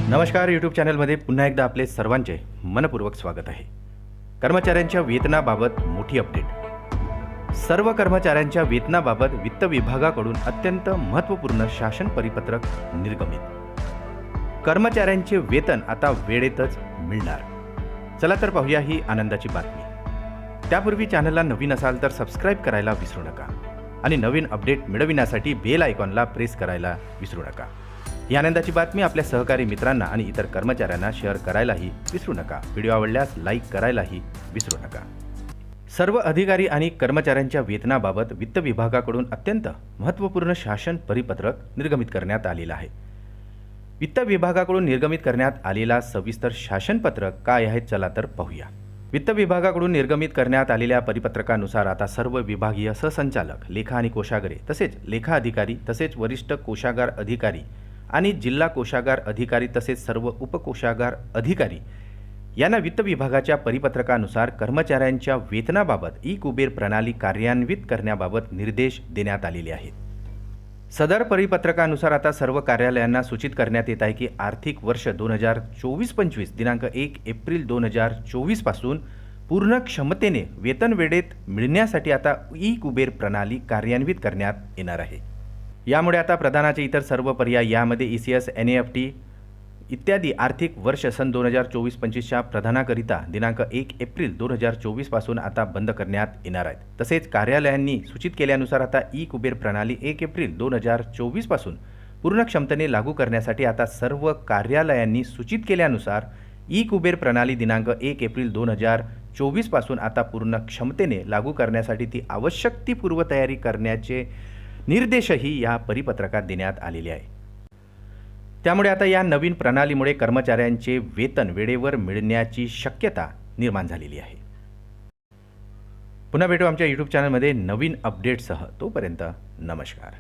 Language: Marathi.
नमस्कार, यूट्यूब चॅनलमध्ये पुन्हा एकदा आपले सर्वांचे मनपूर्वक स्वागत आहे। कर्मचाऱ्यांच्या वेतनाबाबत मोठी अपडेट। सर्व कर्मचाऱ्यांच्या वेतनाबाबत वित्त विभागाकडून अत्यंत महत्त्वपूर्ण शासन परिपत्रक निर्गमित। कर्मचाऱ्यांचे वेतन आता वेळेतच मिळणार। चला तर पाहूया ही आनंदाची बातमी। त्यापूर्वी चॅनलला नवीन असाल तर सबस्क्राइब करायला विसरू नका आणि नवीन अपडेट मिळविण्यासाठी बेल आयकॉनला प्रेस करायला विसरू नका। ही आनंदाची बातमी आपल्या सहकारी मित्रांना आणि इतर कर्मचाऱ्यांना शेअर करायलाही विसरू नका। व्हिडिओ आवडल्यास लाईक करायलाही विसरू नका। सर्व अधिकारी आणि कर्मचाऱ्यांच्या वेतनाबाबत वित्त विभागाकडून अत्यंत महत्त्वपूर्ण शासन परिपत्रक निर्गमित करण्यात आलेलं आहे। वित्त विभागाकडून निर्गमित करण्यात आलेला सविस्तर शासन पत्रक काय आहे चला तर पाहूया। वित्त विभागाकडून निर्गमित करण्यात आलेल्या परिपत्रकानुसार आता सर्व विभागीय सहसंचालक, लेखा आणि कोषागारे तसेच लेखा अधिकारी तसेच वरिष्ठ कोषागार अधिकारी आणि जिल्हा कोषागार अधिकारी तसेच सर्व उपकोषागार अधिकारी यांना वित्त विभागाच्या परिपत्रकानुसार कर्मचाऱ्यांच्या वेतनाबाबत ई कुबेर प्रणाली कार्यान्वित करण्याबाबत निर्देश देण्यात आलेले आहेत। सदर परिपत्रकानुसार आता सर्व कार्यालयांना सूचित करण्यात येत आहे की आर्थिक वर्ष 2024-25 दिनांक 1 एप्रिल 2024 पासून पूर्ण क्षमतेने वेतन वेळेत मिळण्यासाठी आता ई कुबेर प्रणाली कार्यान्वित करण्यात येणार आहे। यामुळे आता प्रदानाचे इतर सर्व पर्याय यामध्ये ECS, NEFT इत्यादी आर्थिक वर्ष सन 2024-25च्या प्रदानाकरिता दिनांक 1 एप्रिल 2024 पासून आता बंद करण्यात येणार आहेत। तसेच कार्यालयांनी सूचित केल्यानुसार आता ई कुबेर प्रणाली 1 एप्रिल 2024 पासून पूर्ण क्षमतेने लागू करण्यासाठी आता सर्व कार्यालयांनी सूचित केल्यानुसार ई कुबेर प्रणाली दिनांक 1 एप्रिल 2024 पासून आता पूर्ण क्षमतेने लागू करण्यासाठी ती आवश्यक ती पूर्वतयारी करण्याचे निर्देशही या परिपत्रकात देण्यात आलेले आहे। त्यामुळे आता या नवीन प्रणालीमुळे कर्मचाऱ्यांचे वेतन वेळेवर मिळण्याची शक्यता निर्माण झालेली आहे। पुन्हा भेटू आमच्या यूट्यूब चॅनलमध्ये नवीन अपडेट्ससह। तोपर्यंत नमस्कार।